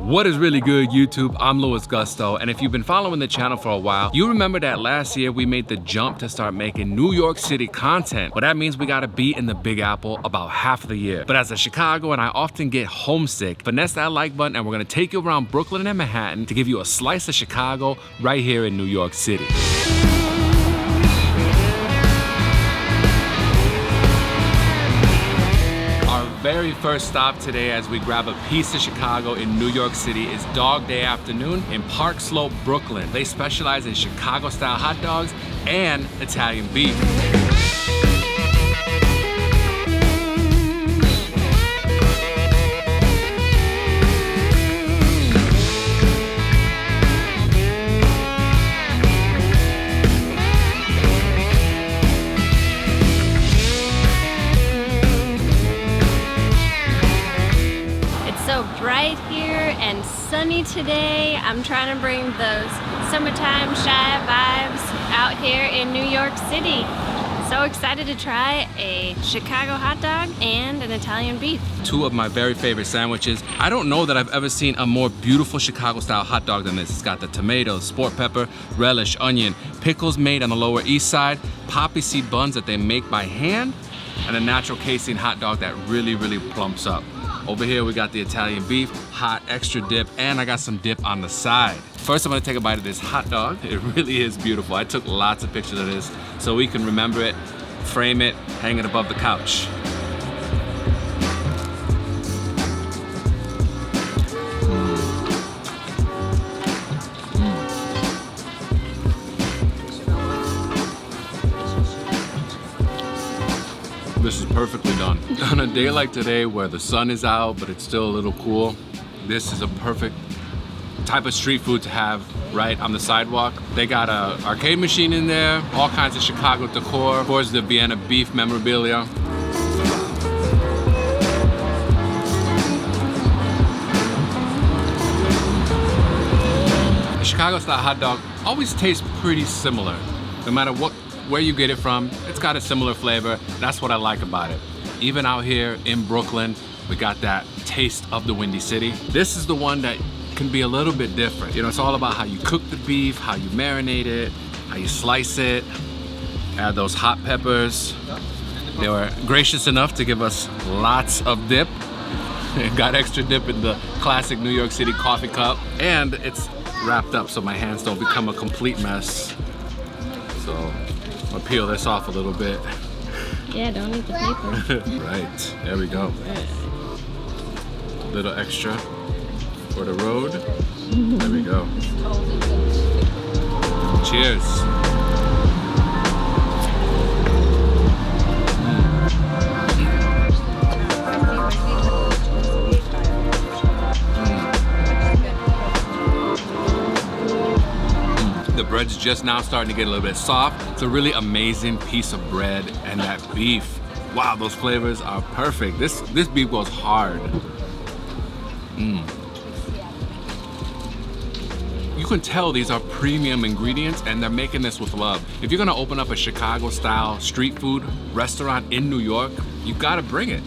What is really good, YouTube? I'm LUISGUSTO, and if you've been following the channel for a while, you remember that last year we made the jump to start making New York City content. Well, that means we gotta be in the Big Apple about half of the year. But as a Chicagoan, I often get homesick. Finesse that like button, and we're gonna take you around Brooklyn and Manhattan to give you a slice of Chicago right here in New York City. Very first stop today as we grab a piece of Chicago in New York City is Dog Day Afternoon in Park Slope, Brooklyn. They specialize in Chicago-style hot dogs and Italian beef. Right here and sunny today. I'm trying to bring those summertime shy vibes out here in New York City. So excited to try a Chicago hot dog and an Italian beef. Two of my very favorite sandwiches. I don't know that I've ever seen a more beautiful Chicago style hot dog than this. It's got the tomatoes, sport pepper, relish, onion, pickles made on the Lower East Side, poppy seed buns that they make by hand, and a natural casein hot dog that really plumps up. Over here we got the Italian beef, hot extra dip, and I got some dip on the side. First I'm gonna take a bite of this hot dog. It really is beautiful. I took lots of pictures of this so we can remember it, frame it, hang it above the couch. This is perfectly done. On a day like today where the sun is out but it's still a little cool, this is a perfect type of street food to have right on the sidewalk. They got a arcade machine in there, all kinds of Chicago decor, of course the Vienna beef memorabilia. The Chicago style hot dog always tastes pretty similar, no matter where you get it from. It's got a similar flavor. That's what I like about it. Even out here in Brooklyn, we got that taste of the Windy City. This is the one that can be a little bit different. You know, it's all about how you cook the beef, how you marinate it, how you slice it, add those hot peppers. They were gracious enough to give us lots of dip. Got extra dip in the classic New York City coffee cup. And it's wrapped up so my hands don't become a complete mess. So I'll peel this off a little bit. Yeah, don't eat the paper. Right, there we go. Little extra for the road. There we go. Cheers. The bread's just now starting to get a little bit soft. It's a really amazing piece of bread, and that beef. Wow, those flavors are perfect. This beef goes hard. You can tell these are premium ingredients and they're making this with love. If you're gonna open up a Chicago style street food restaurant in New York, you gotta bring it.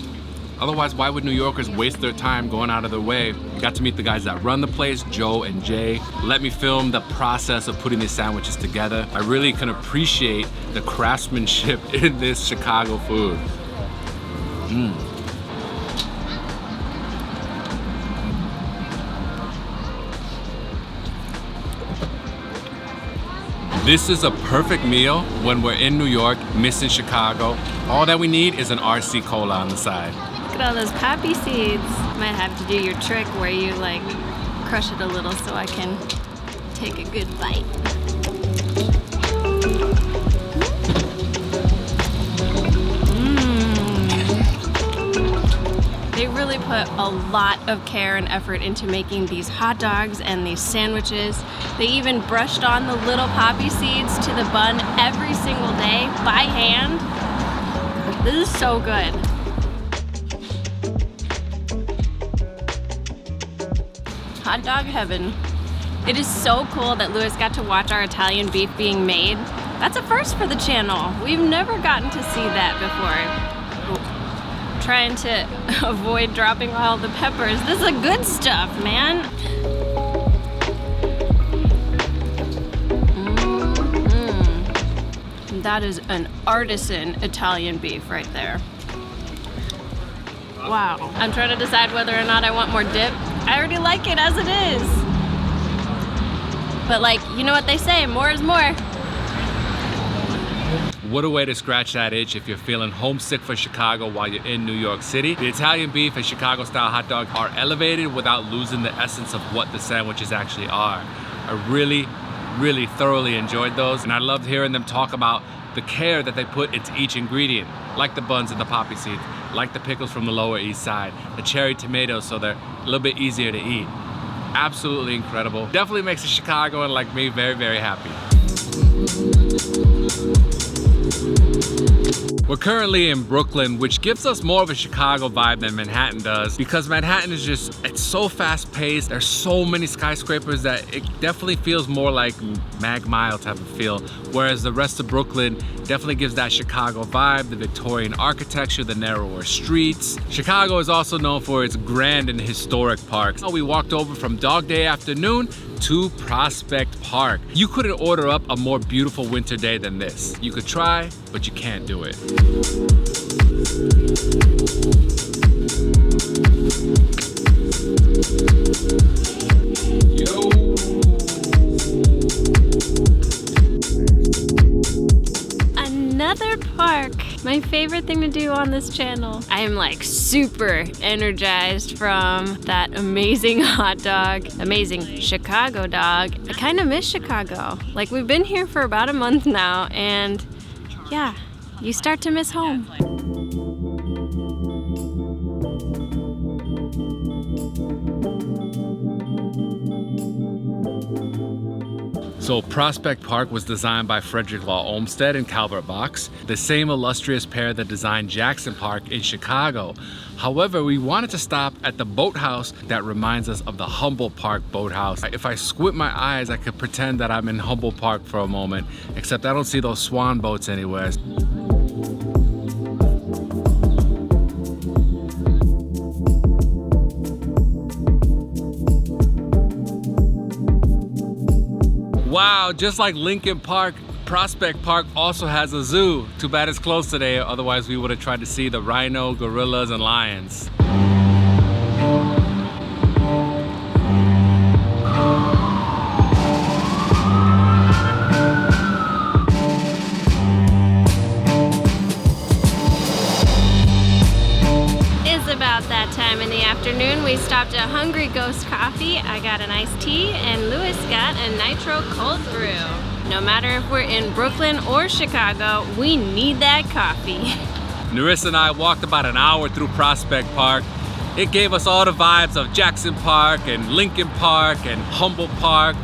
Otherwise, why would New Yorkers waste their time going out of their way? I got to meet the guys that run the place, Joe and Jay. Let me film the process of putting these sandwiches together. I really can appreciate the craftsmanship in this Chicago food. This is a perfect meal when we're in New York, missing Chicago. All that we need is an RC Cola on the side. Look at all those poppy seeds. Might have to do your trick where you like crush it a little so I can take a good bite. They really put a lot of care and effort into making these hot dogs and these sandwiches. They even brushed on the little poppy seeds to the bun every single day by hand. This is so good. Hot dog heaven. It is so cool that Louis got to watch our Italian beef being made. That's a first for the channel. We've never gotten to see that before. Trying to avoid dropping all the peppers. This is the good stuff, man. That is an artisan Italian beef right there. Wow. I'm trying to decide whether or not I want more dip. I already like it as it is. But like, you know what they say, more is more. What a way to scratch that itch if you're feeling homesick for Chicago while you're in New York City. The Italian beef and Chicago style hot dog are elevated without losing the essence of what the sandwiches actually are. I really thoroughly enjoyed those, and I loved hearing them talk about the care that they put into each ingredient, like the buns and the poppy seeds, like the pickles from the Lower East Side, the cherry tomatoes so they're a little bit easier to eat. Absolutely incredible. Definitely makes a Chicagoan like me very happy. We're currently in Brooklyn, which gives us more of a Chicago vibe than Manhattan does, because Manhattan is just, it's so fast paced. There's so many skyscrapers that it definitely feels more like Mag Mile type of feel, whereas the rest of Brooklyn definitely gives that Chicago vibe, the Victorian architecture, the narrower streets. Chicago is also known for its grand and historic parks. We walked over from Dog Day Afternoon to Prospect Park. You couldn't order up a more beautiful winter day than this. You could try, but you can't do it. Another park. My favorite thing to do on this channel. I am like super energized from that amazing hot dog, amazing Chicago dog. I kind of miss Chicago. Like, we've been here for about a month now, and yeah, you start to miss home. So Prospect Park was designed by Frederick Law Olmsted and Calvert Vaux, the same illustrious pair that designed Jackson Park in Chicago. However, we wanted to stop at the boathouse that reminds us of the Humboldt Park boathouse. If I squint my eyes, I could pretend that I'm in Humboldt Park for a moment, except I don't see those swan boats anywhere. Wow, just like Lincoln Park, Prospect Park also has a zoo. Too bad it's closed today, otherwise we would have tried to see the rhino, gorillas, and lions. It's about that time in the afternoon. We stopped at Hungry Ghost Coffee. I got an iced tea, and Louis got a nitro cold brew. No matter if we're in Brooklyn or Chicago, we need that coffee. Narissa and I walked about an hour through Prospect Park. It gave us all the vibes of Jackson Park and Lincoln Park and Humboldt Park.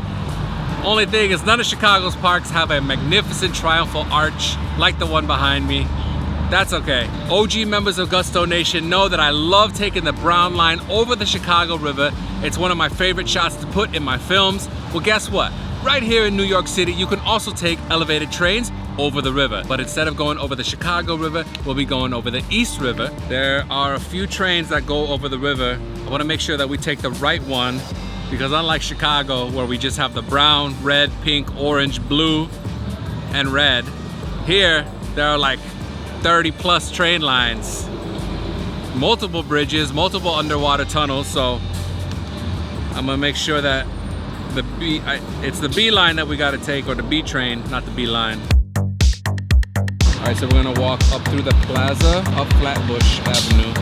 Only thing is, none of Chicago's parks have a magnificent triumphal arch like the one behind me. That's okay. OG members of Gusto Nation know that I love taking the Brown Line over the Chicago River. It's one of my favorite shots to put in my films. Well, guess what? Right here in New York City, you can also take elevated trains over the river. But instead of going over the Chicago River, we'll be going over the East River. There are a few trains that go over the river. I want to make sure that we take the right one, because unlike Chicago, where we just have the brown, red, pink, orange, blue, and red, here there are like 30+ train lines, multiple bridges, multiple underwater tunnels. So I'm gonna make sure that it's the B line that we gotta take, or the B train, not the B line. All right, so we're gonna walk up through the plaza, up Flatbush Avenue.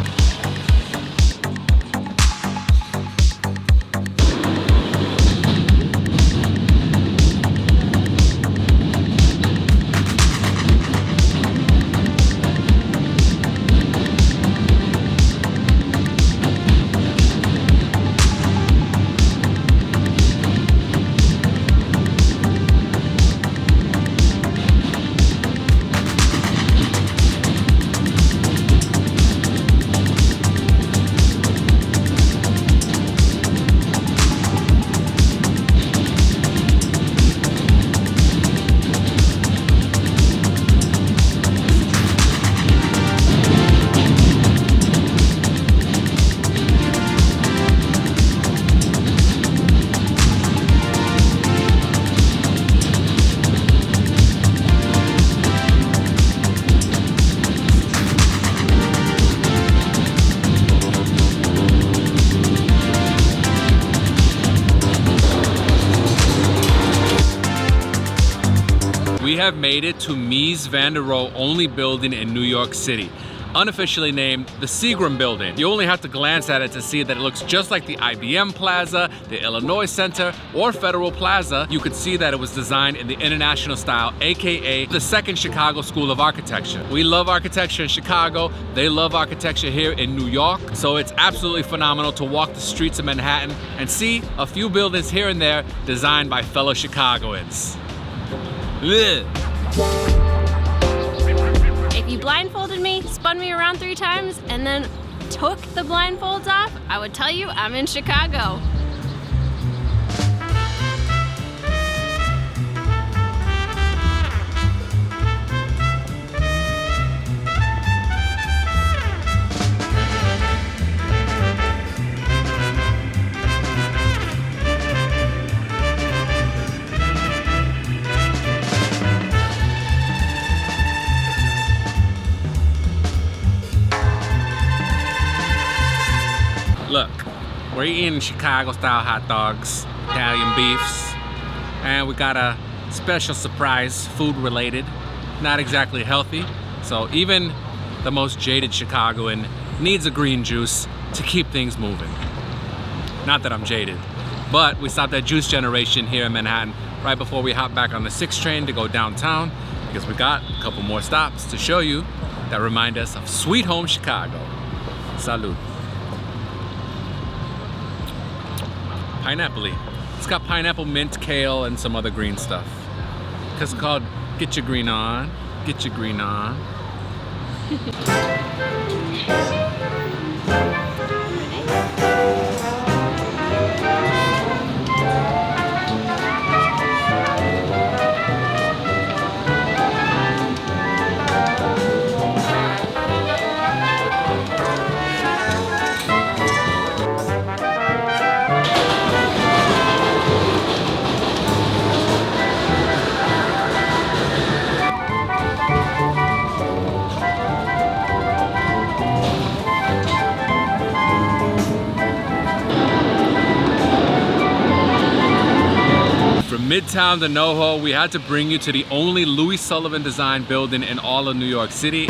have made it to Mies van der Rohe only building in New York City, unofficially named the Seagram Building. You only have to glance at it to see that it looks just like the IBM Plaza, the Illinois Center, or Federal Plaza. You could see that it was designed in the international style, aka the second Chicago School of Architecture. We love architecture in Chicago. They love architecture here in New York. So it's absolutely phenomenal to walk the streets of Manhattan and see a few buildings here and there designed by fellow Chicagoans. Ugh. If you blindfolded me, spun me around 3 times, and then took the blindfolds off, I would tell you I'm in Chicago. Look, we're eating Chicago-style hot dogs, Italian beefs, and we got a special surprise, food-related, not exactly healthy. So even the most jaded Chicagoan needs a green juice to keep things moving. Not that I'm jaded, but we stopped at Juice Generation here in Manhattan right before we hop back on the 6 train to go downtown, because we got a couple more stops to show you that remind us of sweet home Chicago. Salud. Pineapple-y. It's got pineapple, mint, kale, and some other green stuff. Because it's called Get Your Green On. Get Your Green On. From Midtown to NoHo, we had to bring you to the only Louis Sullivan design building in all of New York City.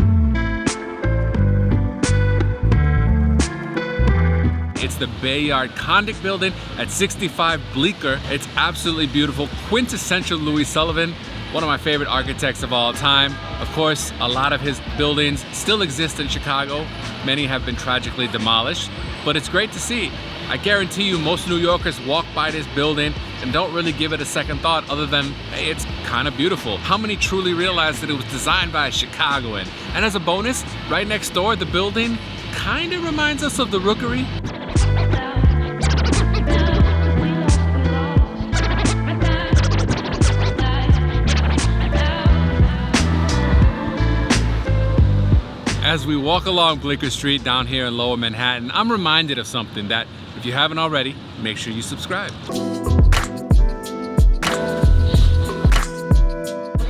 It's the Bayard Condic building at 65 Bleecker. It's absolutely beautiful, quintessential Louis Sullivan, one of my favorite architects of all time. Of course, a lot of his buildings still exist in Chicago. Many have been tragically demolished, but it's great to see. I guarantee you most New Yorkers walk by this building and don't really give it a second thought other than, hey, it's kind of beautiful. How many truly realize that it was designed by a Chicagoan? And as a bonus, right next door, the building kind of reminds us of the Rookery. As we walk along Bleecker Street down here in Lower Manhattan, I'm reminded of something that, if you haven't already, make sure you subscribe.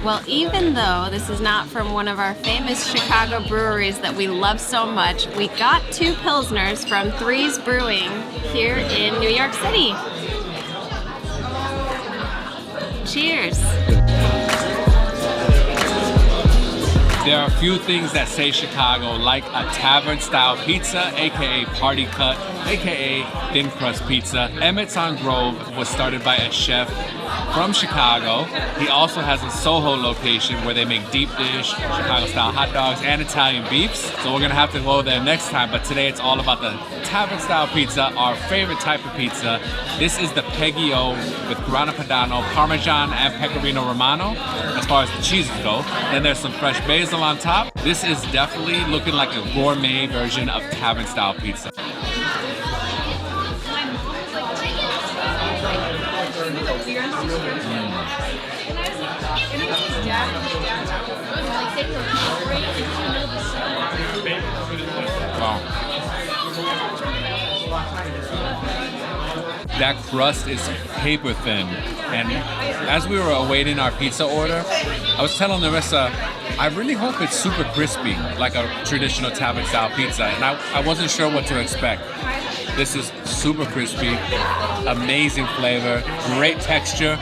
Well, even though this is not from one of our famous Chicago breweries that we love so much, we got 2 Pilsners from Threes Brewing here in New York City. Cheers. There are a few things that say Chicago, like a tavern-style pizza, aka party cut, aka thin crust pizza. Emmett's on Grove was started by a chef from Chicago. He also has a Soho location where they make deep dish, Chicago-style hot dogs, and Italian beefs. So we're gonna have to go there next time, but today it's all about the tavern-style pizza, our favorite type of pizza. This is the Peggy O with Grana Padano, Parmesan, and Pecorino Romano, as far as the cheeses go. Then there's some fresh basil on top. This is definitely looking like a gourmet version of tavern-style pizza. Wow. That crust is paper thin, and as we were awaiting our pizza order, I was telling Narissa, I really hope it's super crispy, like a traditional tavern style pizza, and I wasn't sure what to expect. This is super crispy, amazing flavor, great texture.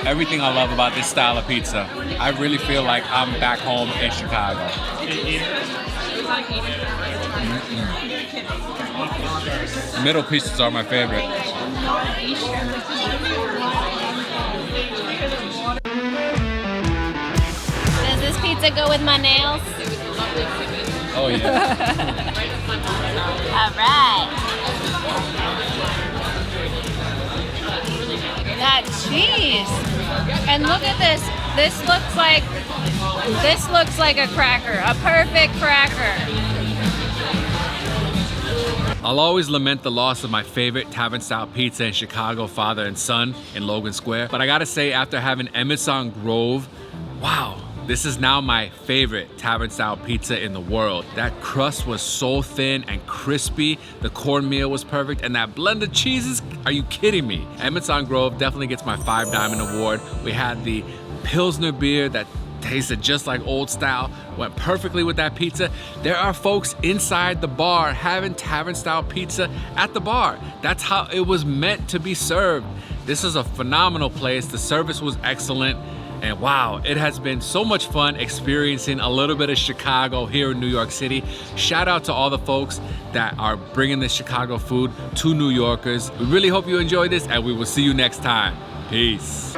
everything I love about this style of pizza. I really feel like I'm back home in Chicago. Middle pieces are my favorite. Does this pizza go with my nails? Oh yeah. All right. That cheese. And look at this. This looks like a cracker, a perfect cracker. I'll always lament the loss of my favorite tavern-style pizza in Chicago, Father and Son in Logan Square. But I gotta say, after having Emerson Grove, wow, this is now my favorite tavern-style pizza in the world. That crust was so thin and crispy. The cornmeal was perfect, and that blend of cheeses, are you kidding me? Emerson Grove definitely gets my 5 Diamond Award. We had the Pilsner beer that tasted just like old style, went perfectly with that pizza. There are folks inside the bar having tavern style pizza at the bar. That's how it was meant to be served. This is a phenomenal place. The service was excellent. And wow, it has been so much fun experiencing a little bit of Chicago here in New York City. Shout out to all the folks that are bringing this Chicago food to New Yorkers. We really hope you enjoy this, and we will see you next time. Peace.